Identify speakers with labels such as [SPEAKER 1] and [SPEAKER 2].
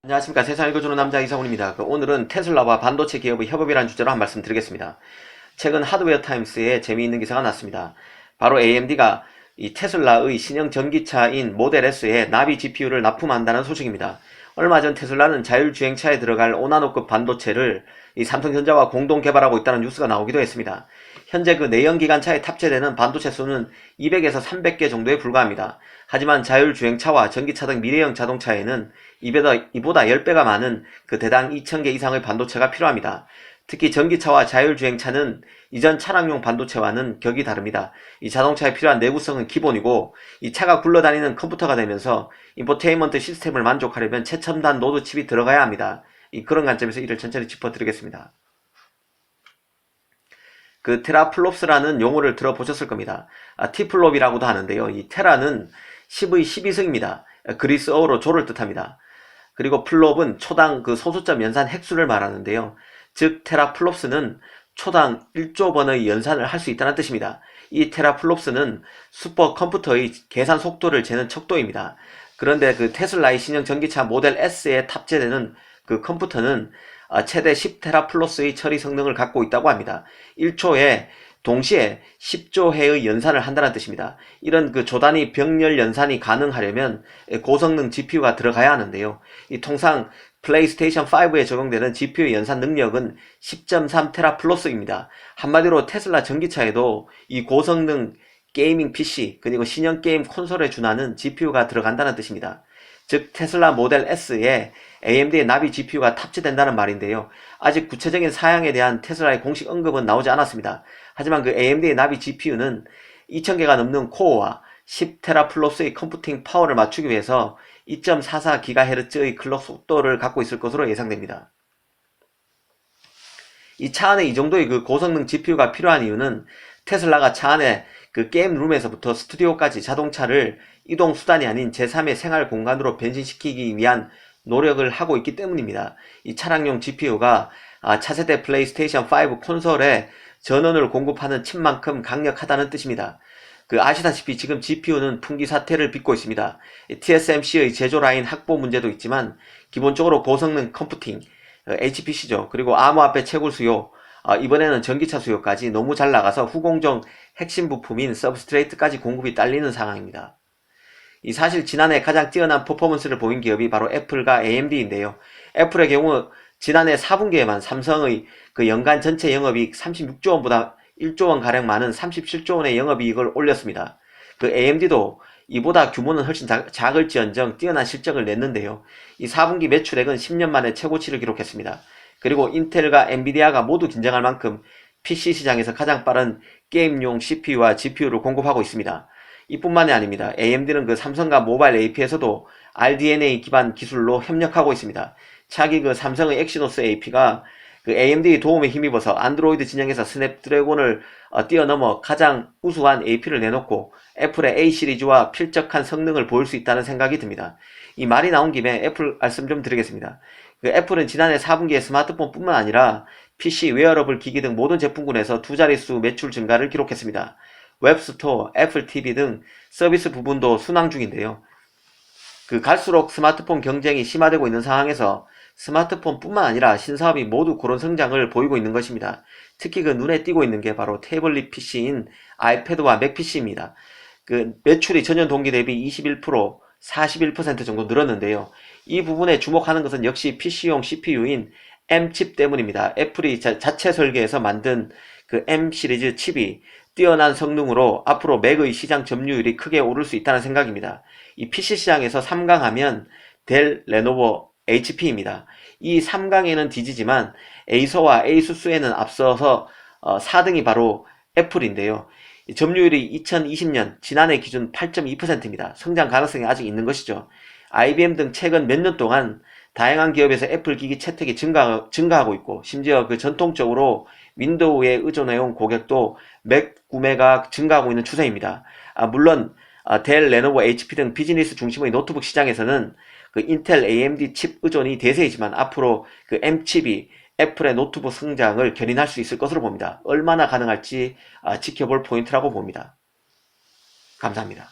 [SPEAKER 1] 안녕하십니까. 세상 읽어주는 남자 이상훈입니다. 오늘은 테슬라와 반도체 기업의 협업이라는 주제로 한 말씀 드리겠습니다. 최근 하드웨어 타임스에 재미있는 기사가 났습니다. 바로 AMD가 이 테슬라의 신형 전기차인 모델 S에 나비 GPU를 납품한다는 소식입니다. 얼마 전 테슬라는 자율주행차에 들어갈 5나노급 반도체를 이 삼성전자와 공동 개발하고 있다는 뉴스가 나오기도 했습니다. 현재 그 내연기관차에 탑재되는 반도체 수는 200에서 300개 정도에 불과합니다. 하지만 자율주행차와 전기차 등 미래형 자동차에는 이보다 10배가 많은 그 대당 2000개 이상의 반도체가 필요합니다. 특히 전기차와 자율주행차는 이전 차량용 반도체와는 격이 다릅니다. 이 자동차에 필요한 내구성은 기본이고 이 차가 굴러다니는 컴퓨터가 되면서 인포테인먼트 시스템을 만족하려면 최첨단 노드 칩이 들어가야 합니다. 그런 관점에서 이를 천천히 짚어드리겠습니다. 그 테라플롭스라는 용어를 들어보셨을 겁니다. 티플롭이라고도 하는데요. 이 테라는 10의 12승입니다. 그리스어로 조를 뜻합니다. 그리고 플롭은 초당 그 소수점 연산 획수를 말하는데요. 즉 테라플롭스는 초당 1조 번의 연산을 할 수 있다는 뜻입니다. 이 테라플롭스는 슈퍼컴퓨터의 계산 속도를 재는 척도입니다. 그런데 그 테슬라의 신형 전기차 모델 S에 탑재되는 그 컴퓨터는 최대 10테라플러스의 처리 성능을 갖고 있다고 합니다. 1초에 동시에 10조 회의 연산을 한다는 뜻입니다. 이런 그 조단위 병렬 연산이 가능하려면 고성능 GPU가 들어가야 하는데요. 통상 플레이스테이션 5에 적용되는 GPU 연산 능력은 10.3테라플러스입니다. 한마디로 테슬라 전기차에도 이 고성능 게이밍 PC 그리고 신형 게임 콘솔에 준하는 GPU가 들어간다는 뜻입니다. 즉 테슬라 모델 S에 AMD의 나비 GPU가 탑재된다는 말인데요. 아직 구체적인 사양에 대한 테슬라의 공식 언급은 나오지 않았습니다. 하지만 그 AMD의 나비 GPU는 2000개가 넘는 코어와 10테라플러스의 컴퓨팅 파워를 맞추기 위해서 2.44GHz의 클럭 속도를 갖고 있을 것으로 예상됩니다. 이 차 안에 이 정도의 그 고성능 GPU가 필요한 이유는 테슬라가 차 안에 그 게임룸에서부터 스튜디오까지 자동차를 이동 수단이 아닌 제3의 생활 공간으로 변신시키기 위한 노력을 하고 있기 때문입니다. 이 차량용 GPU가 차세대 플레이스테이션 5 콘솔에 전원을 공급하는 칩만큼 강력하다는 뜻입니다. 아시다시피 지금 GPU는 품귀 사태를 빚고 있습니다. TSMC의 제조 라인 확보 문제도 있지만 기본적으로 고성능 컴퓨팅, HPC죠. 그리고 암호화폐 채굴 수요, 이번에는 전기차 수요까지 너무 잘 나가서 후공정 핵심 부품인 서브스트레이트까지 공급이 딸리는 상황입니다. 사실 지난해 가장 뛰어난 퍼포먼스를 보인 기업이 바로 애플과 AMD인데요. 애플의 경우 지난해 4분기에만 삼성의 그 연간 전체 영업이익 36조 원보다 1조 원 가량 많은 37조 원의 영업이익을 올렸습니다. AMD도 이보다 규모는 훨씬 작을지언정 뛰어난 실적을 냈는데요. 4분기 매출액은 10년 만에 최고치를 기록했습니다. 그리고 인텔과 엔비디아가 모두 긴장할 만큼 PC 시장에서 가장 빠른 게임용 CPU와 GPU를 공급하고 있습니다. 이뿐만이 아닙니다. AMD는 그 삼성과 모바일 AP에서도 RDNA 기반 기술로 협력하고 있습니다. 차기 삼성의 엑시노스 AP가 AMD의 도움에 힘입어서 안드로이드 진영에서 스냅드래곤을 뛰어넘어 가장 우수한 AP를 내놓고 애플의 A 시리즈와 필적한 성능을 보일 수 있다는 생각이 듭니다. 이 말이 나온 김에 애플 말씀 좀 드리겠습니다. 애플은 지난해 4분기에 스마트폰 뿐만 아니라 PC, 웨어러블 기기 등 모든 제품군에서 두 자릿수 매출 증가를 기록했습니다. 웹스토어, 애플 TV 등 서비스 부분도 순항 중인데요. 갈수록 스마트폰 경쟁이 심화되고 있는 상황에서 스마트폰 뿐만 아니라 신사업이 모두 그런 성장을 보이고 있는 것입니다. 특히 눈에 띄고 있는 게 바로 태블릿 PC인 아이패드와 맥 PC입니다. 매출이 전년 동기 대비 21%, 41% 정도 늘었는데요. 이 부분에 주목하는 것은 역시 PC용 CPU인 M칩 때문입니다. 애플이 자체 설계해서 만든 M 시리즈 칩이 뛰어난 성능으로 앞으로 맥의 시장 점유율이 크게 오를 수 있다는 생각입니다. 이 PC 시장에서 3강하면 델, 레노버, HP입니다. 이 3강에는 DG지만 에이서와 에이수스에는 앞서서 4등이 바로 애플인데요. 점유율이 2020년 지난해 기준 8.2%입니다. 성장 가능성이 아직 있는 것이죠. IBM 등 최근 몇 년 동안 다양한 기업에서 애플 기기 채택이 증가하고 있고 심지어 전통적으로 윈도우에 의존해온 고객도 맥 구매가 증가하고 있는 추세입니다. 물론 델, 레노버, HP 등 비즈니스 중심의 노트북 시장에서는 인텔, AMD 칩 의존이 대세이지만 앞으로 M칩이 애플의 노트북 성장을 견인할 수 있을 것으로 봅니다. 얼마나 가능할지 지켜볼 포인트라고 봅니다. 감사합니다.